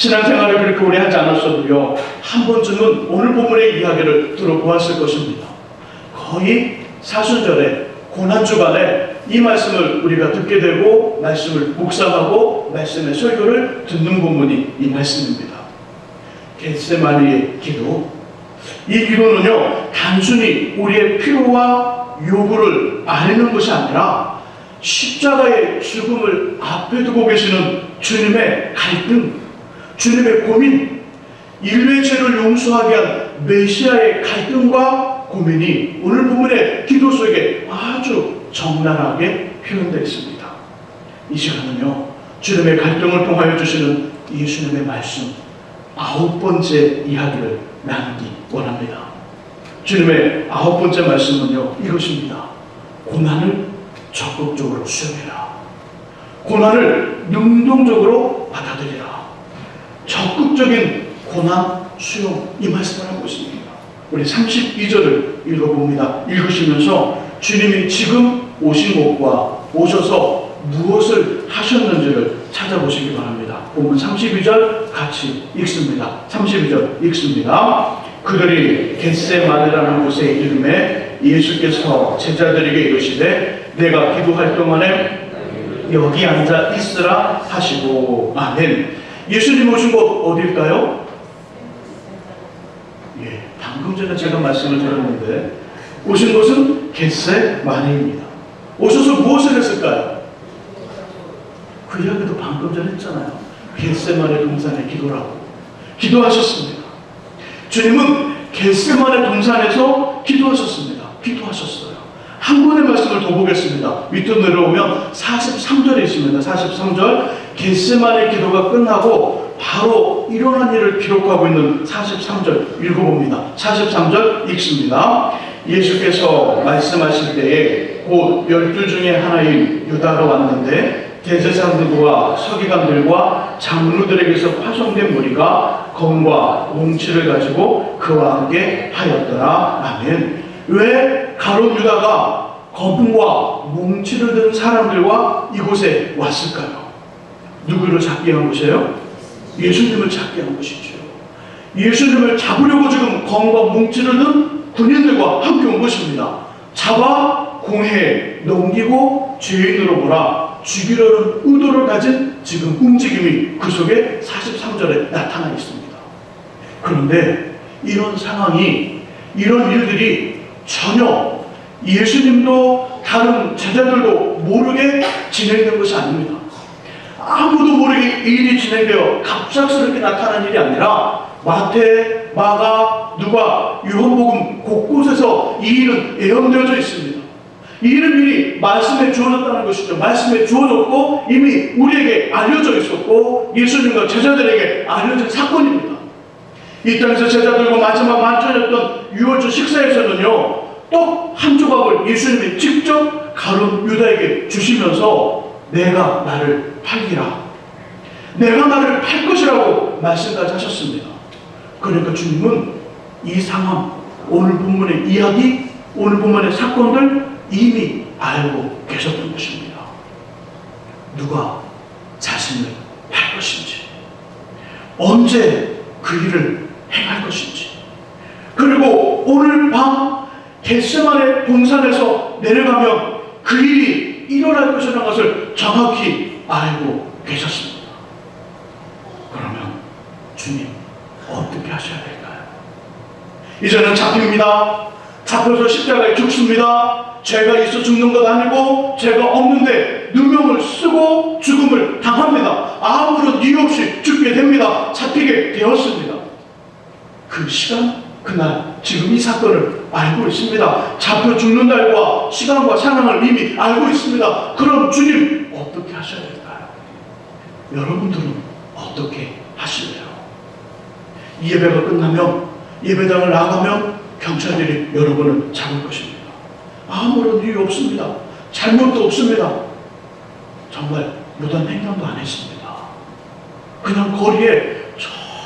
신앙생활을 그렇게 오래 하지 않았어도요, 한 번쯤은 오늘 본문의 이야기를 들어보았을 것입니다. 거의 사순절에 고난주간에 이 말씀을 우리가 듣게 되고 말씀을 묵상하고 말씀의 설교를 듣는 본문이 이 말씀입니다. 겟세마니의 기도. 이 기도는요, 단순히 우리의 필요와 요구를 아뢰는 것이 아니라 십자가의 죽음을 앞에 두고 계시는 주님의 갈등, 주님의 고민, 인류의 죄를 용서하게 한 메시아의 갈등과 고민이 오늘 본문의 기도 속에 아주 적나라하게 표현되어 있습니다. 이 시간은요, 주님의 갈등을 통하여 주시는 예수님의 말씀 9번째 이야기를 나누기 원합니다. 주님의 9번째 말씀은요, 이것입니다. 고난을 적극적으로 수용해라. 고난을 능동적으로 받아들이라. 적극적인 고난 수용, 이 말씀을 하고 있습니다. 우리 32절을 읽어봅니다. 읽으시면서 주님이 지금 오신 곳과 오셔서 무엇을 하셨는지를 찾아보시기 바랍니다. 본문 32절 같이 읽습니다. 32절 읽습니다. 그들이 겟세마네라는 곳에 이름에 예수께서 제자들에게 이르시되 내가 기도할 동안에 여기 앉아 있으라 하시고. 아멘. 예수님 오신 곳 어딜까요? 예, 방금 전에 제가 말씀을 드렸는데 오신 곳은 겟세마네입니다. 오셔서 무엇을 했을까요? 그 이야기도 방금 전에 했잖아요. 겟세마네 동산에 기도라고. 기도하셨습니다. 주님은 겟세마네 동산에서 기도하셨습니다. 기도하셨어요. 한 번의 말씀을 더 보겠습니다. 밑으로 내려오면 43절에 있습니다. 43절. 겟세마네 기도가 끝나고 바로 일어난 일을 기록하고 있는 43절 읽어봅니다. 43절 읽습니다. 예수께서 말씀하실 때에 곧 12 중에 하나인 유다가 왔는데 대제사장들과 서기관들과 장로들에게서 파송된 무리가 검과 몽치를 가지고 그와 함께 하였더라. 아멘. 왜 가룟 유다가 검과 몽치를 든 사람들과 이곳에 왔을까요? 누구를 잡게 한 것이에요? 예수님을 잡게 한 것이죠. 예수님을 잡으려고 지금 검과 몽치를 든 군인들과 함께 온 것입니다. 잡아 공회에 넘기고 죄인으로 몰아 죽이려는 의도를 가진 지금 움직임이 그 속에 43절에 나타나 있습니다. 그런데 이런 상황이, 이런 일들이 전혀 예수님도 다른 제자들도 모르게 진행된 것이 아닙니다. 아무도 모르게 이 일이 진행되어 갑작스럽게 나타난 일이 아니라 마태, 마가, 누가, 요한복음 곳곳에서 이 일은 예언되어져 있습니다. 이 일은 미리 말씀에 주어졌다는 것이죠. 말씀에 주어졌고 이미 우리에게 알려져 있었고 예수님과 제자들에게 알려진 사건입니다. 이 땅에서 제자들과 마지막 만찬이었던 유월절 식사에서는요, 떡 한 조각을 예수님이 직접 가룟 유다에게 주시면서 내가 나를 팔리라, 내가 나를 팔 것이라고 말씀까지 하셨습니다. 그러니까 주님은 이 상황, 오늘 본문의 이야기, 오늘 본문의 사건들 이미 알고 계셨던 것입니다. 누가 자신을 팔 것인지, 언제 그 일을 행할 것인지, 그리고 오늘 밤 겟세마네 동산에서 내려가면 그 일이 일어날 것이라는 것을 정확히 알고 계셨습니다. 그러면 주님 어떻게 하셔야 될까요? 이제는 잡힙니다. 잡혀서 십자가에 죽습니다. 죄가 있어 죽는 것 아니고 죄가 없는데 누명을 쓰고 죽음을 당합니다. 아무런 이유 없이 죽게 됩니다. 잡히게 되었습니다. 그 시간, 그날, 지금 이 사건을 알고 있습니다. 잡혀 죽는 날과 시간과 상황을 이미 알고 있습니다. 그럼 주님 어떻게 하셔야 될까요? 여러분들은 어떻게 하실래요? 이 예배가 끝나면, 예배당을 나가면 경찰들이 여러분을 잡을 것입니다. 아무런 이유 없습니다. 잘못도 없습니다. 정말 무단 횡령도 안 했습니다. 그냥 거리에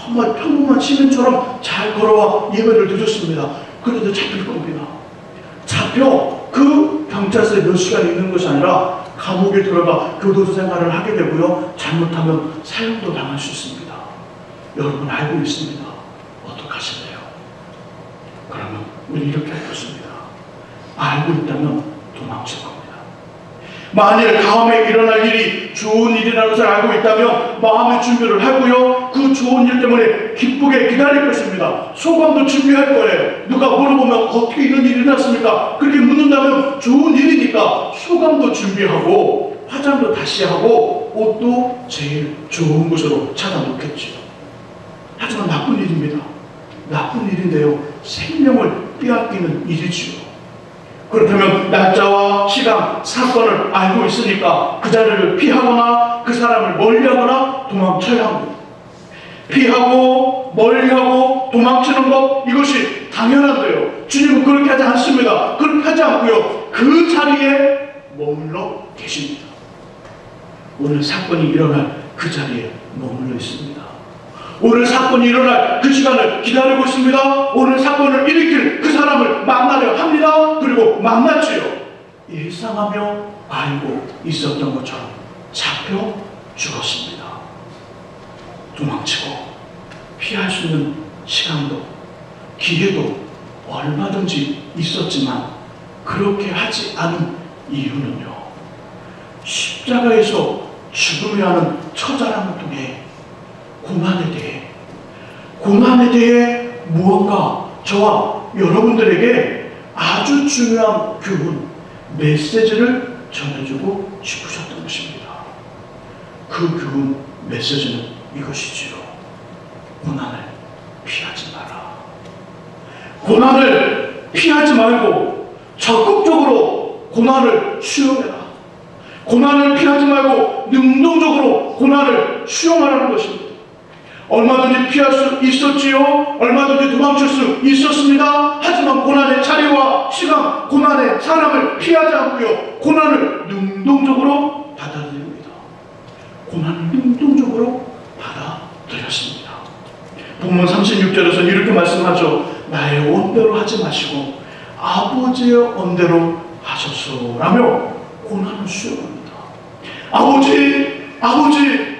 정말 평범한 시민처럼 잘 걸어와 예배를 드렸습니다. 그런데 잡힐 겁니다. 잡혀 그 경찰서에 몇 시간 있는 것이 아니라 감옥에 들어가 교도소 생활을 하게 되고요, 잘못하면 사형도 당할 수 있습니다. 여러분 알고 있습니다. 어떡하실래요? 그러면 우리 이렇게 할 것입니다. 알고 있다면 도망칠 겁니다. 만일 다음에 일어날 일이 좋은 일이라는 것을 알고 있다면 마음의 준비를 하고요, 그 좋은 일 때문에 기쁘게 기다릴 것입니다. 소감도 준비할 거예요. 누가 물어보면 어떻게 이런 일이 일어났습니까? 그렇게 묻는다면 좋은 일이니까 소감도 준비하고 화장도 다시 하고 옷도 제일 좋은 곳으로 찾아놓겠지요. 하지만 나쁜 일입니다. 나쁜 일인데요, 생명을 빼앗기는 일이지요. 그렇다면 날짜와 시간, 사건을 알고 있으니까 그 자리를 피하거나 그 사람을 멀리하거나 도망쳐야 합니다. 피하고 멀리하고 도망치는 것, 이것이 당연한데요, 주님은 그렇게 하지 않습니다. 그렇게 하지 않고요, 그 자리에 머물러 계십니다. 오늘 사건이 일어날 그 자리에 머물러 있습니다. 오늘 사건이 일어날 그 시간을 기다리고 있습니다. 오늘 사건을 일으킬 그 사람을 만나려 합니다. 그리고 만났지요. 예상하며 알고 있었던 것처럼 잡혀 죽었습니다. 도망치고 피할 수 있는 시간도 기회도 얼마든지 있었지만 그렇게 하지 않은 이유는요, 십자가에서 죽음이라는 처절함을 통해 고난에 대해 무언가 저와 여러분들에게 아주 중요한 교훈, 메시지를 전해주고 싶으셨던 것입니다. 그 교훈, 메시지는 이것이지요. 고난을 피하지 마라. 고난을 피하지 말고 적극적으로 고난을 수용해라. 고난을 피하지 말고 능동적으로 고난을 수용하라는 것입니다. 얼마든지 피할 수 있었지요. 얼마든지 도망칠 수 있었습니다. 하지만 고난의 자리와 시간, 고난의 사람을 피하지 않고요, 고난을 능동적으로 받아들입니다. 고난을 능동적으로 받아들였습니다. 본문 36절에서는 이렇게 말씀하죠. 나의 원대로 하지 마시고 아버지의 원대로 하소서 라며 고난을 수용합니다. 아버지,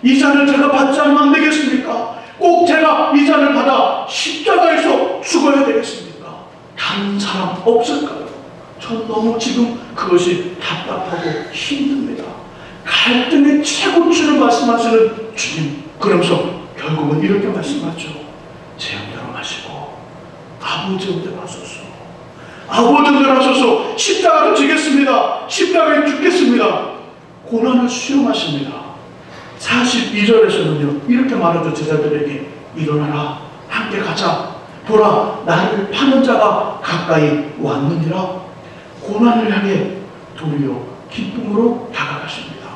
이 잔을 제가 받지 않으면 안 되겠습니까? 꼭 제가 이 잔을 받아 십자가에서 죽어야 되겠습니까? 다른 사람 없을까요? 전 너무 지금 그것이 답답하고 힘듭니다. 갈등의 최고치를 말씀하시는 주님, 그러면서 결국은 이렇게 말씀하죠. 제 ön대로 마시고 아버지 ön대로 하소서. 아버지 ön대로 하소서. 십자가를 지겠습니다. 십자가에 죽겠습니다. 고난을 수용하십니다. 42절에서는요, 이렇게 말하죠. 제자들에게 일어나라, 함께 가자. 보라, 나를 파는 자가 가까이 왔느니라. 고난을 향해 도리어 기쁨으로 다가가십니다.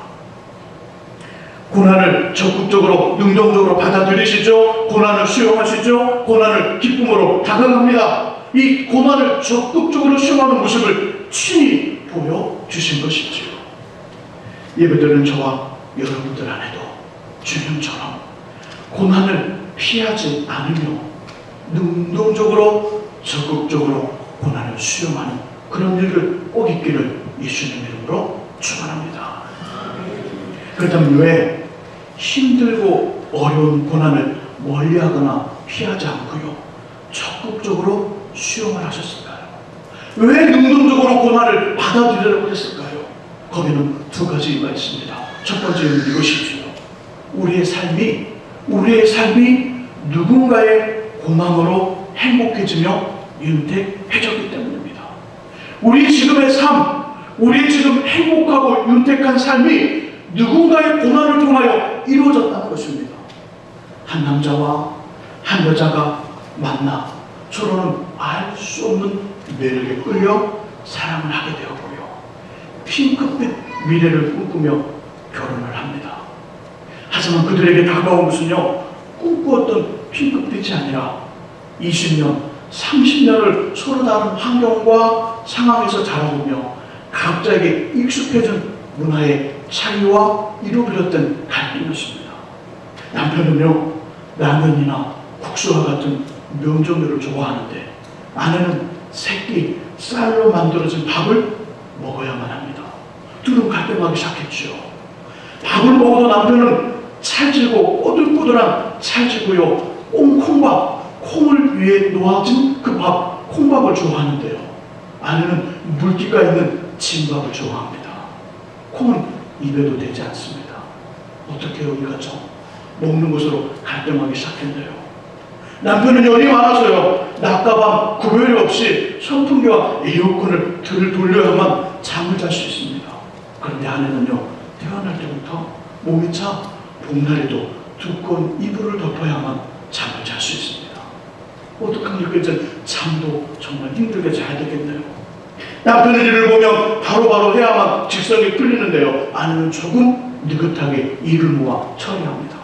고난을 적극적으로 능동적으로 받아들이시죠. 고난을 수용하시죠. 고난을 기쁨으로 다가갑니다. 이 고난을 적극적으로 수용하는 모습을 친히 보여주신 것이죠. 예배드리는 저와 여러분들 안에도 주님처럼 고난을 피하지 않으며 능동적으로 적극적으로 고난을 수용하는 그런 일을 꼭 있기를 예수님 이름으로 축원합니다. 그렇다면 왜 힘들고 어려운 고난을 멀리하거나 피하지 않고요, 적극적으로 수용을 하셨을까요? 왜 능동적으로 고난을 받아들이려고 했을까요? 거기는 두 가지가 있습니다. 첫 번째는 이것이지요. 우리의 삶이 누군가의 고난으로 행복해지며 윤택해졌기 때문입니다. 우리 지금의 삶, 우리 지금 행복하고 윤택한 삶이 누군가의 고난을 통하여 이루어졌다는 것입니다. 한 남자와 한 여자가 만나 서로는 알 수 없는 매력에 끌려 사랑을 하게 되었고요, 핑크빛 미래를 꿈꾸며 결혼을 합니다. 하지만 그들에게 다가온 것은요, 꿈꾸었던 핑크빛이 아니라 20년, 30년을 서로 다른 환경과 상황에서 자라보며 각자에게 익숙해진 문화의 차이와 이로 비롯된 갈등이었습니다. 남편은요, 라면이나 국수와 같은 명종류를 좋아하는데 아내는 새끼 쌀로 만들어진 밥을 먹어야만 합니다. 둘은 갈등하기 시작했죠. 밥을 먹어도 남편은 찰지고 꼬들꼬들한 찰지고요 온 콩을 위에 놓아진 그 밥, 콩밥을 좋아하는데요. 아내는 물기가 있는 진밥을 좋아합니다. 콩은 입에도 대지 않습니다. 어떻게 해요? 이 가정 먹는 것으로 갈등하기 시작했네요. 남편은 열이 많아서요 낮과 밤 구별이 없이 선풍기와 에어컨을 돌려야만 잠을 잘 수 있습니다. 그런데 아내는요 태어날 때부터 몸이 차 봄날에도 두꺼운 이불을 덮어야만 잠을 잘 수 있습니다. 어떡합니까? 이제 잠도 정말 힘들게 자야 되겠네요. 남편의 일을 보면 바로바로 해야만 직성이 풀리는데요. 아내는 조금 느긋하게 일을 모아 처리합니다.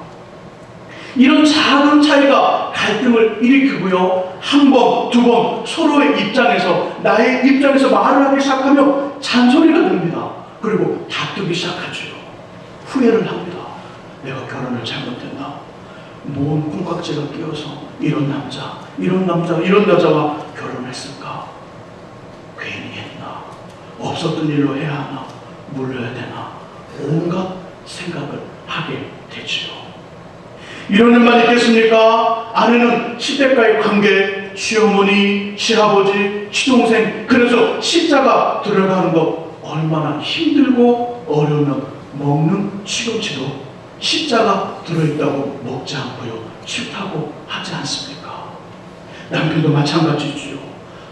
이런 작은 차이가 갈등을 일으키고요. 한 번, 두 번 서로의 입장에서 나의 입장에서 말을 하기 시작하면 잔소리가 됩니다. 그리고 다투기 시작하죠. 후회를 합니다. 내가 결혼을 잘못했나? 뭔 콩깍지가 끼어서 이런 여자와 결혼했을까? 괜히 했나? 없었던 일로 해야 하나? 물러야 되나? 온갖 생각을 하게 되지요. 이런 일만 있겠습니까? 아내는 시댁과의 관계, 시어머니, 시아버지, 시동생, 그래서 시자가 들어가는 것 얼마나 힘들고 어려우면 먹는 시금치도 시자가 들어있다고 먹지 않고요 싫다고 하지 않습니까? 남편도 마찬가지지요.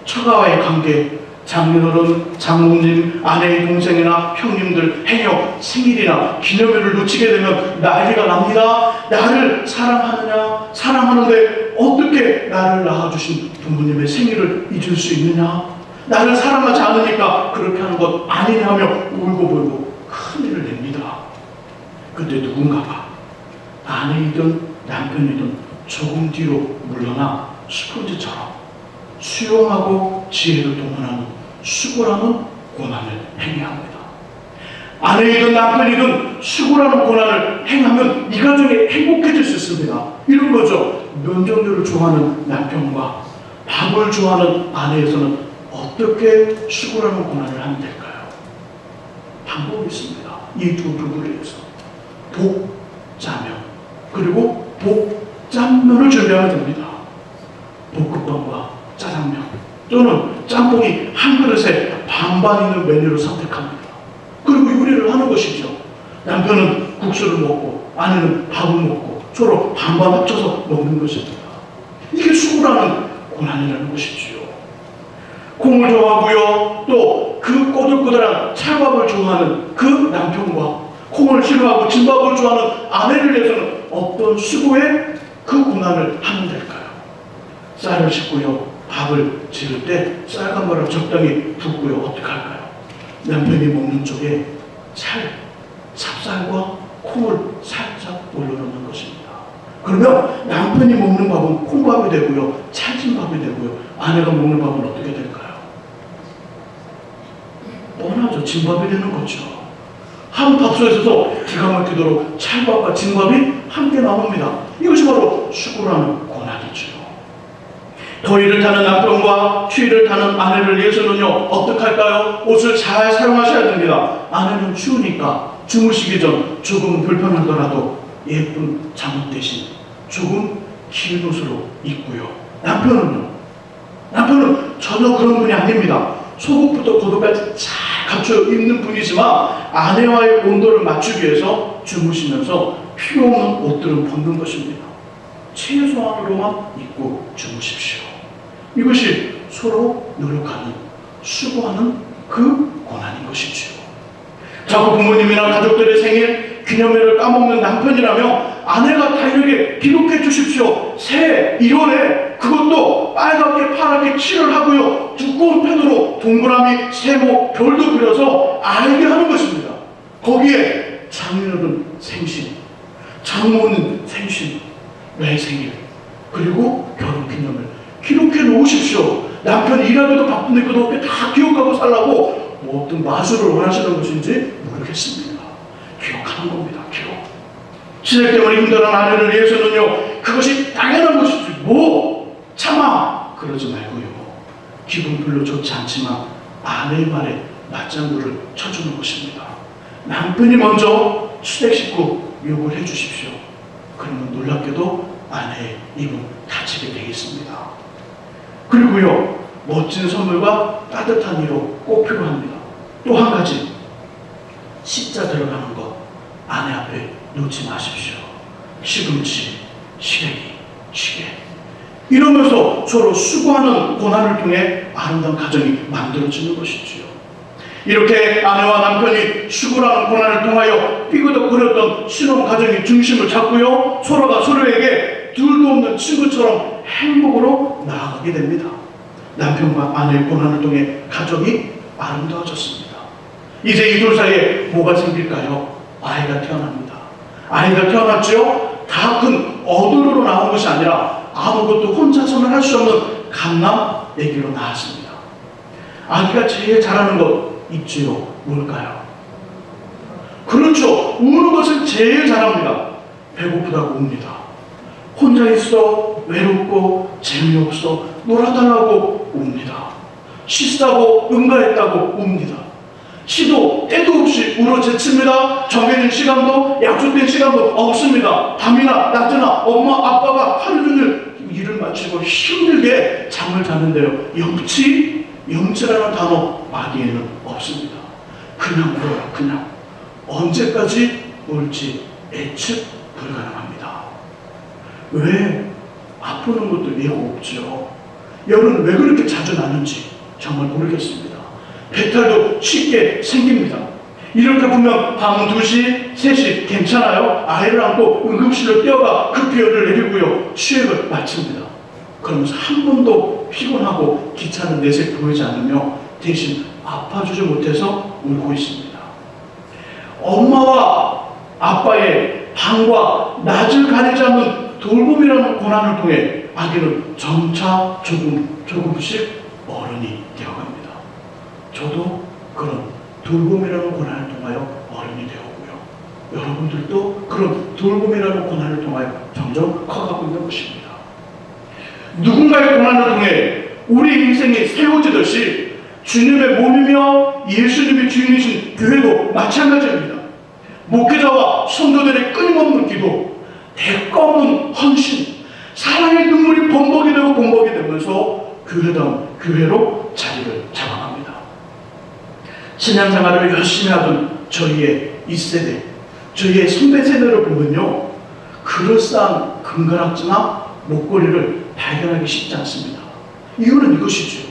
처가와의 관계, 장인어른, 장모님, 아내의 동생이나 형님들, 해녀, 생일이나 기념일을 놓치게 되면 난리가 납니다. 나를 사랑하느냐? 사랑하는데 어떻게 나를 낳아주신 부모님의 생일을 잊을 수 있느냐? 나를 사랑하지 않으니까 그렇게 하는 것 아니냐 하며 울고불고 큰일을 냅니다. 근데 누군가가 아내이든 남편이든 조금 뒤로 물러나 스펀지처럼 수용하고 지혜를 동원하는 수고라는 고난을 행해야 합니다. 아내이든 남편이든 수고라는 고난을 행하면 이 가정이 행복해질 수 있습니다. 이런 거죠. 면적류를 좋아하는 남편과 밥을 좋아하는 아내에서는 어떻게 수고라는 고난을 하면 될까요? 방법이 있습니다. 이 두 부부를 위해서 복짜면 그리고 복짬면을 준비하면 됩니다. 볶음밥과 짜장면 또는 짬뽕이 한 그릇에 반반 있는 메뉴를 선택합니다. 그리고 요리를 하는 것이죠. 남편은 국수를 먹고 아내는 밥을 먹고 서로 반반 합쳐서 먹는 것입니다. 이게 수고라는 고난이라는 것이지요. 콩을 좋아하고요 또 그 꼬들꼬들한 찰밥을 좋아하는 그 남편과 콩을 싫어하고 진밥을 좋아하는 아내를 위해서는 어떤 수고의 그 고난을 하면 될까요? 쌀을 씻고요 밥을 지을 때 쌀가마를 적당히 붓고요 어떻게 할까요? 남편이 먹는 쪽에 찹쌀과 콩을 살짝 올려놓는 것입니다. 그러면 남편이 먹는 밥은 콩밥이 되고요 찰진 밥이 되고요 아내가 먹는 밥은 어떻게 될까요? 뻔하죠. 진밥이 되는 거죠. 한 밥솥에서도 기가 막히도록 찰밥과 진밥이 함께 나옵니다. 이것이 바로 수고라는 고난이죠. 더위를 타는 남편과 추위를 타는 아내를 위해서는요 어떻게 할까요? 옷을 잘 사용하셔야 됩니다. 아내는 추우니까 주무시기 전 조금 불편하더라도 예쁜 잠옷 대신 조금 긴 옷으로 입고요. 남편은 전혀 그런 분이 아닙니다. 속옷부터 겉옷까지 잘 갖춰 입는 분이지만 아내와의 온도를 맞추기 위해서 주무시면서 필요 없는 옷들은 벗는 것입니다. 최소한으로만 입고 주무십시오. 이것이 서로 노력하는, 수고하는 그 고난인 것이죠. 자꾸 부모님이나 가족들의 생일, 기념일을 까먹는 남편이라며 아내가 달력에 기록해 주십시오. 새해 1월에 그것도 빨갛게 파랗게 칠을 하고요. 두꺼운 펜으로 동그라미, 세모, 별도 그려서 알게 하는 것입니다. 거기에 장인어른 생신, 장모는 생신, 내 생일, 그리고 결혼기념일 기록해 놓으십시오. 남편이 일하기도 바쁜데 그것도 다 기억하고 살라고 뭐 어떤 마술을 원하시는 것인지 모르겠습니다. 기억하는 겁니다. 기록. 시댁 때문에 힘들어하는 아내를 위해서는요 그것이 당연한 것이지 뭐 참아 그러지 말고요 기분 별로 좋지 않지만 아내의 말에 맞장구를 쳐주는 것입니다. 남편이 먼저 시댁 식구 욕을 해주십시오. 그러면 놀랍게도 아내의 입은 닫히게 되겠습니다. 그리고요, 멋진 선물과 따뜻한 위로 꼭 필요합니다. 또 한 가지, 십자 들어가는 것 아내 앞에 놓지 마십시오. 시금치, 시래기, 찌개 이러면서 서로 수고하는 고난을 통해 아름다운 가정이 만들어지는 것이지요. 이렇게 아내와 남편이 수고라는 고난을 통하여 삐그덕거렸던 신혼 가정이 중심을 잡고요, 서로가 서로에게 둘도 없는 친구처럼 행복으로 나아가게 됩니다. 남편과 아내의 고난을 통해 가정이 아름다워졌습니다. 이제 이 둘 사이에 뭐가 생길까요? 아이가 태어납니다. 아이가 태어났죠? 다 큰 어른으로 나온 것이 아니라 아무것도 혼자서는 할 수 없는 갓난 아기로 나왔습니다. 아기가 제일 잘하는 것 있지요? 뭘까요? 그렇죠. 우는 것을 제일 잘합니다. 배고프다고 웁니다. 혼자 있어 외롭고 재미없어 놀아달라고 웁니다. 씻다고 응가했다고 웁니다. 시도 때도 없이 울어제칩니다. 정해진 시간도 약속된 시간도 없습니다. 밤이나 낮이나 엄마 아빠가 하루 종일 일을 마치고 힘들게 잠을 자는데요, 염치라는 단어 마디에는 없습니다. 그냥 울어요. 그냥 언제까지 울지 예측 불가능합니다. 왜 아프는 것도 예고 없죠. 열은 왜 그렇게 자주 나는지 정말 모르겠습니다. 배탈도 쉽게 생깁니다. 이렇게 보면 밤 2시, 3시 괜찮아요. 아이를 안고 응급실로 뛰어가 급히 열을 내리고요, 취액을 마칩니다. 그러면서 한 번도 피곤하고 귀찮은 내색 보이지 않으며 대신 아파주지 못해서 울고 있습니다. 엄마와 아빠의 밤과 낮을 가리지 않는 돌봄이라는 고난을 통해 아기는 점차 조금씩 어른이 되어갑니다. 저도 그런 돌봄이라는 고난을 통하여 어른이 되었고요, 여러분들도 그런 돌봄이라는 고난을 통하여 점점 커가고 있는 것입니다. 누군가의 고난을 통해 우리 인생이 세워지듯이 주님의 몸이며 예수님의 주인이신 교회도 마찬가지입니다. 목회자와 성도들의 끊임없는 기도, 대가 없는 헌신, 사랑의 눈물이 범벅이 되고 범벅이 되면서 교회다운 교회로 자리를 잡아갑니다. 신앙생활을 열심히 하던 저희의 2세대, 저희의 선배 세대를 보면요, 그럴싸한 금가락지나 목걸이를 발견하기 쉽지 않습니다. 이유는 이것이죠.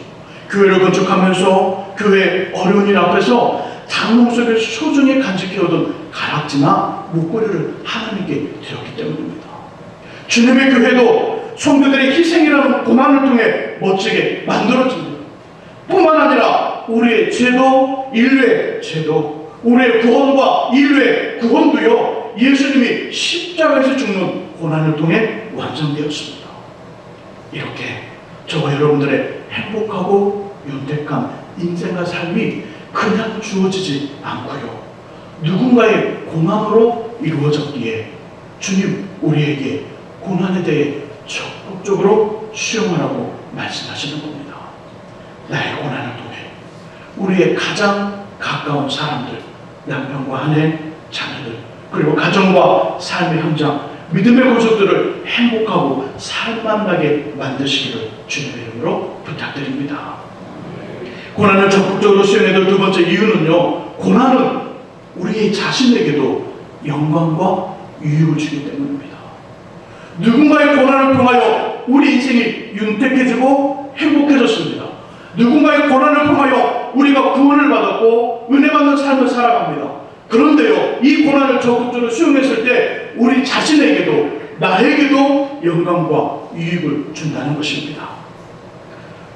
교회를 건축하면서 교회 어려운 일 앞에서 장롱 속에 소중히 간직해오던 가락지나 목걸이를 하나님께 드렸기 때문입니다. 주님의 교회도 성도들의 희생이라는 고난을 통해 멋지게 만들어집니다. 뿐만 아니라 우리의 죄도, 인류의 죄도, 우리의 구원과 인류의 구원도요, 예수님이 십자가에서 죽는 고난을 통해 완성되었습니다. 이렇게 저와 여러분들의 행복하고 윤택한 인생과 삶이 그냥 주어지지 않고요, 누군가의 고난으로 이루어졌기에 주님 우리에게 고난에 대해 적극적으로 수용하라고 말씀하시는 겁니다. 나의 고난을 통해 우리의 가장 가까운 사람들, 남편과 아내, 자녀들, 그리고 가정과 삶의 현장, 믿음의 고속들을 행복하고 살만나게 만드시기를 주님의 이름으로 부탁드립니다. 고난을 적극적으로 수행해야 될 두 번째 이유는요, 고난은 우리 자신에게도 영광과 유익을 주기 때문입니다. 누군가의 고난을 통하여 우리 인생이 윤택해지고 행복해졌습니다. 누군가의 고난을 통하여 우리가 구원을 받았고 은혜 받는 삶을 살아갑니다. 그런데요, 이 고난을 적극적으로 수용했을 때 우리 자신에게도, 나에게도 영광과 유익을 준다는 것입니다.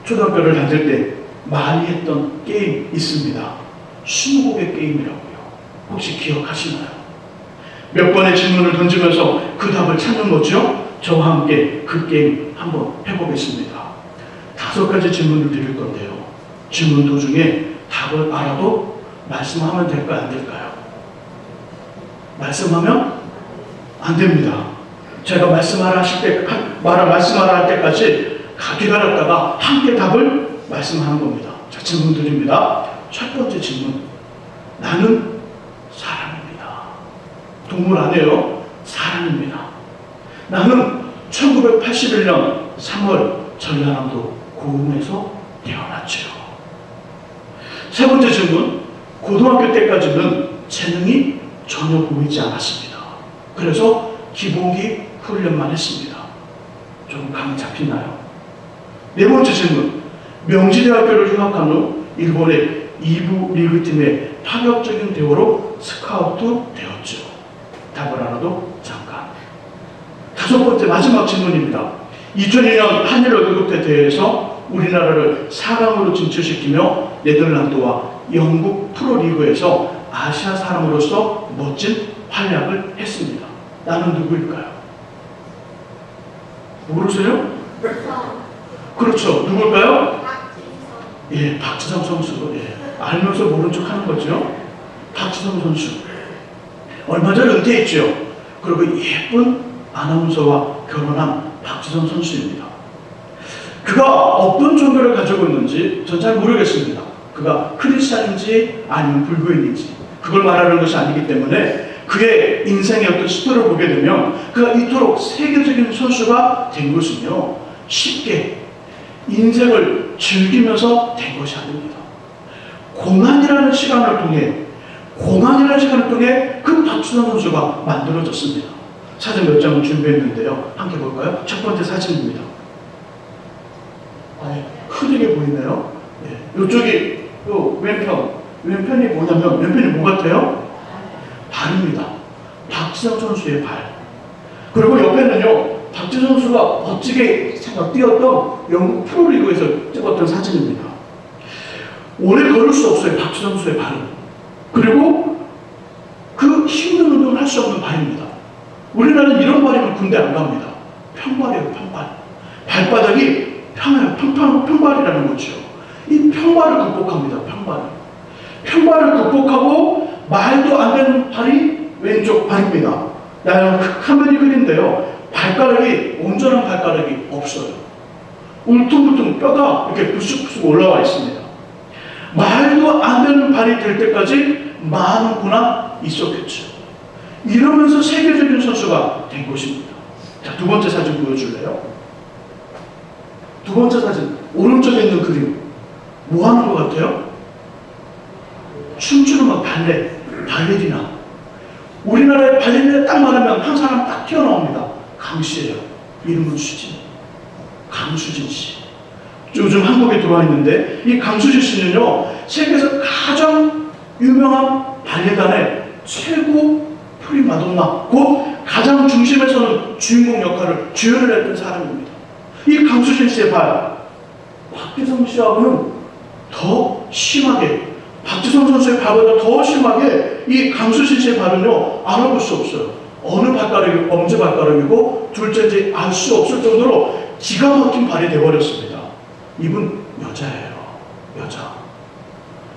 초등학교를 다닐 때 많이 했던 게임 있습니다. 스무고개 게임이라고요. 혹시 기억하시나요? 몇 번의 질문을 던지면서 그 답을 찾는 거죠. 저와 함께 그 게임 한번 해보겠습니다. 5가지 질문을 드릴 건데요, 질문 도중에 답을 알아도 말씀하면 될까요, 안 될까요? 말씀하면 안 됩니다. 제가 말씀하라 할 때까지 기다렸다가 함께 답을 말씀하는 겁니다. 자, 질문 드립니다. 첫 번째 질문. 나는 사람입니다. 동물 아니에요. 사람입니다. 나는 1981년 3월 전라남도 고흥에서 태어났죠. 세 번째 질문. 고등학교 때까지는 재능이 전혀 보이지 않았습니다. 그래서 기본기 훈련만 했습니다. 좀 감 잡히나요? 네 번째 질문. 명지대학교를 휴학한 후 일본의 2부 리그팀의 파격적인 대우로 스카우트 되었죠. 답을 알아도 잠깐. 다섯 번째 마지막 질문입니다. 2002년 한일 월드컵 대회에서 우리나라를 4강으로 진출시키며 네덜란드와 영국 프로리그에서 아시아 사람으로서 멋진 활약을 했습니다. 나는 누구일까요? 모르세요? 그렇죠. 누굴까요? 예, 박지성 선수. 예, 알면서 모른 척 하는 거죠. 박지성 선수. 얼마 전에 은퇴했죠. 그리고 예쁜 아나운서와 결혼한 박지성 선수입니다. 그가 어떤 종교를 가지고 있는지 전 잘 모르겠습니다. 그가 크리스찬인지 아니면 불교인인지 그걸 말하는 것이 아니기 때문에 그의 인생의 어떤 스토리를 보게 되면 그가 이토록 세계적인 선수가 된 것은요, 쉽게 인생을 즐기면서 된 것이 아닙니다. 고난이라는 시간을 통해 그 박지성 선수가 만들어졌습니다. 사진 몇 장을 준비했는데요. 함께 볼까요? 첫 번째 사진입니다. 흐리게 보이네요. 네. 이쪽이 왼편이 뭐냐면, 왼편이 뭐 같아요? 발입니다. 박지성 선수의 발. 그리고 옆에는요, 박지성 선수가 멋지게 뛰었던 영국 프로리그에서 찍었던 사진입니다. 오래 걸을 수 없어요, 박지성 선수의 발은. 그리고 그 힘든 운동을 할 수 없는 발입니다. 우리나라는 이런 발이면 군대 안 갑니다. 평발이에요, 평발. 발바닥이 평해요, 평발이라는 거죠. 이 평발을 극복합니다, 평발을 극복하고 말도 안 되는 발이 왼쪽 발입니다. 화면이 흐린데요. 온전한 발가락이 없어요. 울퉁불퉁 뼈가 이렇게 부쑥부쑥 올라와 있습니다. 말도 안 되는 발이 될 때까지 많은 고난 있었겠죠. 이러면서 세계적인 선수가 된 것입니다. 자, 두 번째 사진 보여줄래요? 두 번째 사진, 오른쪽에 있는 그림. 뭐 하는 것 같아요? 춤추는 거, 발레리나. 우리나라의 발레리나 딱 말하면 한 사람 딱 튀어나옵니다. 강씨예요. 이름은 강수진 씨. 요즘 한국에 들어와 있는데, 이 강수진 씨는요, 세계에서 가장 유명한 발레단의 최고 프리마돈나, 곧 가장 중심에서는 주인공 역할을 주연을 했던 사람입니다. 이 강수진 씨의 발, 박지성 씨하고는 더 심하게, 박지성 선수의 발보다 더 심하게 이 강수진 씨의 발은요, 알아볼 수 없어요. 어느 발가락이 엄지발가락이고 둘째인지 알 수 없을 정도로 기가 막힌 발이 되어버렸습니다. 이분 여자예요. 여자.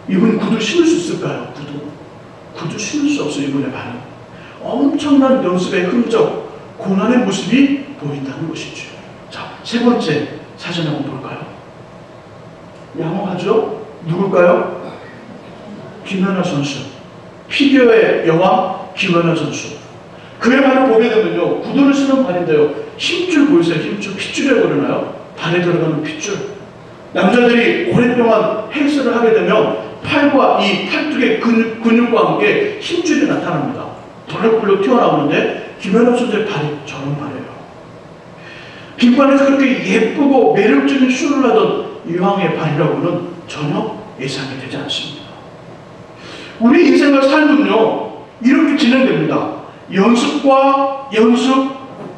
이분 구두 신을 수 있을까요? 구두 신을 수 없어요. 이분의 발은. 엄청난 연습의 흔적, 고난의 모습이 보인다는 것이죠. 자, 세 번째 사진 한번 볼까요? 양호하죠? 누굴까요? 김연아 선수. 피겨의 여왕 김연아 선수. 그의 발을 보게 되면요, 구두를 신은 발인데요, 힘줄 보이세요? 힘줄, 핏줄이라고 그러나요? 발에 들어가는 핏줄. 남자들이 오랫동안 헬스를 하게 되면 팔과 이 팔뚝의 근육과 함께 힘줄이 나타납니다. 벌럭벌럭 튀어나오는데 김연아 선수의 발이 저런 발이에요. 빈발에서 그렇게 예쁘고 매력적인 슛을 하던 이왕의 발이라고는 전혀 예상이 되지 않습니다. 우리 인생을 살면요, 이렇게 진행됩니다. 연습과 연습,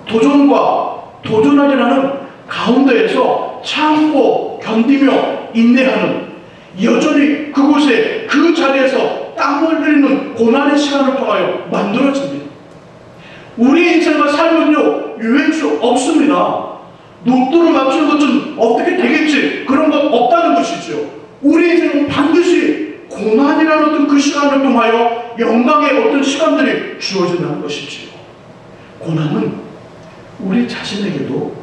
도전과 도전하려는 가운데에서 참고 견디며 인내하는, 여전히 그곳에 그 자리에서 땀을 흘리는 고난의 시간을 통하여 만들어집니다. 우리 인생을 살면요, 유행수 없습니다. 로또를 맞추는 것은 어떻게 되겠지, 그런 건 없다는 것이죠. 우리 인생은 반드시 고난이라는 어떤 그 시간을 통하여 영광의 어떤 시간들이 주어진다는 것이지요. 고난은 우리 자신에게도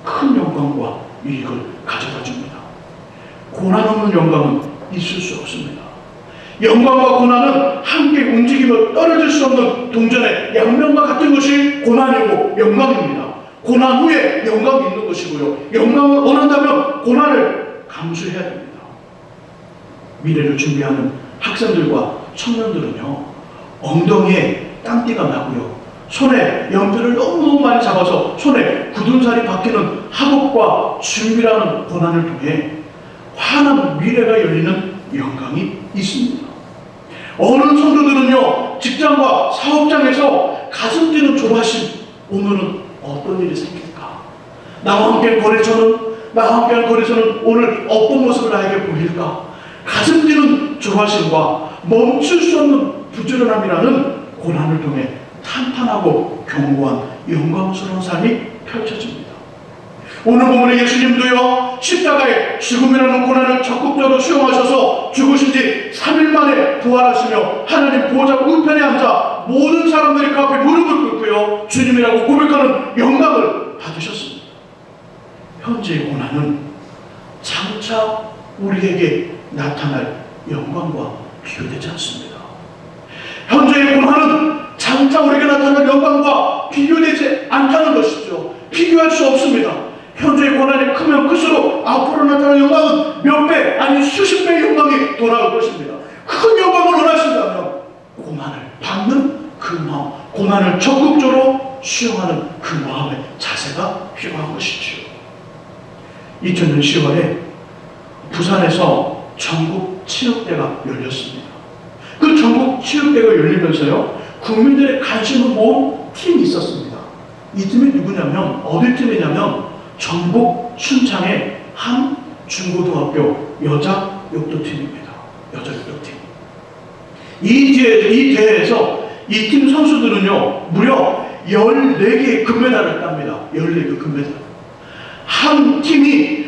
큰 영광과 이익을 가져다 줍니다. 고난 없는 영광은 있을 수 없습니다. 영광과 고난은 함께 움직이며 떨어질 수 없는 동전의 양면과 같은 것이 고난이고 영광입니다. 고난 후에 영광이 있는 것이고요. 영광을 원한다면 고난을 감수해야 됩니다. 미래를 준비하는 학생들과 청년들은요, 엉덩이에 땀띠가 나고요, 손에 연필을 너무 많이 잡아서 손에 굳은 살이 박히는 학업과 준비라는 고난을 통해 환한 미래가 열리는 영광이 있습니다. 어느 성도들은요, 직장과 사업장에서 가슴 뛰는 조바심, 오늘은 어떤 일이 생길까? 나와 함께 나와 함께한 거래처는 오늘 어떤 모습을 나에게 보일까? 가슴 뛰는 조바심과 멈출 수 없는 부지런함이라는 고난을 통해 탄탄하고 견고한 영광스러운 삶이 펼쳐집니다. 오늘 본문의 예수님도요, 십자가의 죽음이라는 고난을 적극적으로 수용하셔서 죽으신 지 3일 만에 부활하시며 하나님 보좌 우편에 앉아 모든 사람들이 그 앞에 무릎을 꿇고요, 주님이라고 고백하는 영광을 받으셨습니다. 현재의 고난은 장차 우리에게 나타날 영광과 비교되지 않습니다. 현재의 고난은 장차 우리에게 나타날 영광과 비교되지 않다는 것이죠. 비교할 수 없습니다. 현재의 고난이 크면 클수록 앞으로 나타날 영광은 몇 배, 아니 수십 배의 영광이 돌아올 것입니다. 큰 영광을 원하신다면 고난을 받는 그 마음, 고난을 적극적으로 수용하는 그 마음의 자세가 필요한 것이죠. 2000년 10월에 부산에서 전국 체육대가 열렸습니다. 그 전국 체육대가 열리면서요, 국민들의 관심을 모은 팀이 있었습니다. 이 팀이 누구냐면, 어디 팀이냐면 전북 춘창의 한 중고등학교 여자 역도팀입니다. 여자 역도팀. 이 대회에서 이 팀 선수들은요, 무려 14개의 금메달을 땁니다. 14개 금메달. 한 팀이,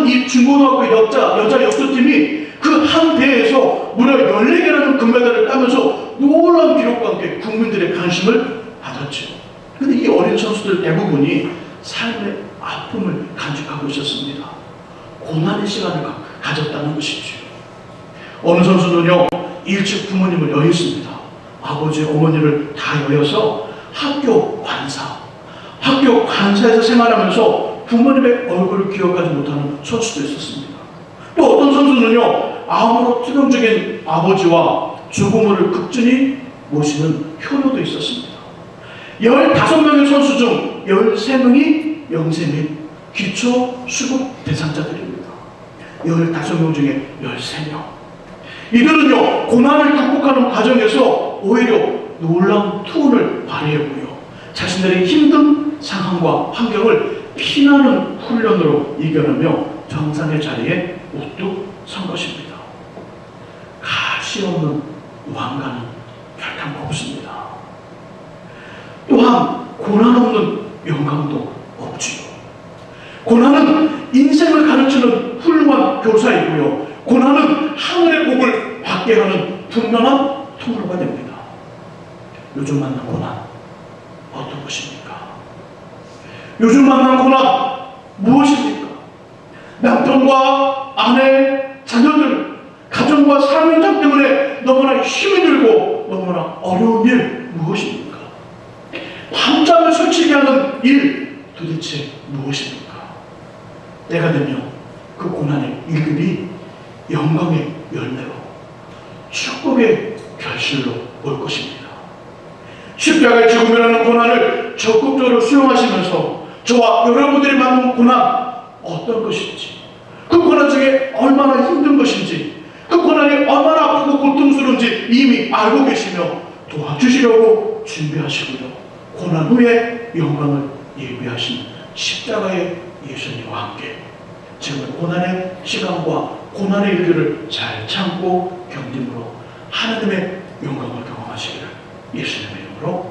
이 중고등학교 여자 역도팀이 그 한 대회에서 무려 14개라는 금메달을 따면서 놀라운 기록과 함께 국민들의 관심을 받았죠. 그런데 이 어린 선수들 대부분이 삶의 아픔을 간직하고 있었습니다. 고난의 시간을 가졌다는 것이죠. 어느 선수는요, 일찍 부모님을 여의습니다. 아버지, 어머니를 다 여여서 학교 관사에서 생활하면서 부모님의 얼굴을 기억하지 못하는 선수도 있었습니다. 또 어떤 선수는요, 암으로 투병적인 아버지와 죽음을 극진히 모시는 효녀도 있었습니다. 15명의 선수 중 13명이 영세 및 기초 수급 대상자들입니다. 15명 중에 13명. 이들은요, 고난을 극복하는 과정에서 오히려 놀라운 투혼을 발휘했고요, 자신들의 힘든 상황과 환경을 피나는 훈련으로 이겨내며 정상의 자리에 우뚝 선 것입니다. 가시 없는 무한가는 결단코 없습니다. 또한 고난 없는 영광도 없지요. 고난은 인생을 가르치는 훌륭한 교사이고요, 고난은 하늘의 복을 받게 하는 분명한 통로가 됩니다. 요즘 만난 고난 어떤 것입니까? 요즘 만난 고난 무엇입니까? 남편과 아내, 자녀들, 가정과 삶 현장 때문에 너무나 힘이 들고 너무나 어려운 일 무엇입니까? 밤잠을 설치게 하는 일 도대체 무엇입니까? 때가 되면 그 고난의 일들이 영광의 열매로 축복의 결실로 올 것입니다. 십자가의 죽음이라는 고난을 적극적으로 수용하시면서 저와 여러분들이 만난 고난 어떤 것인지, 그 고난 중에 얼마나 힘든 것인지, 그 고난이 얼마나 아프고 고통스러운지 이미 알고 계시며 도와주시려고 준비하시고요, 고난 후에 영광을 예비하신 십자가의 예수님과 함께 정말 고난의 시간과 고난의 일들을 잘 참고 견딤으로 하나님의 영광을 경험하시기를 예수님의 이름으로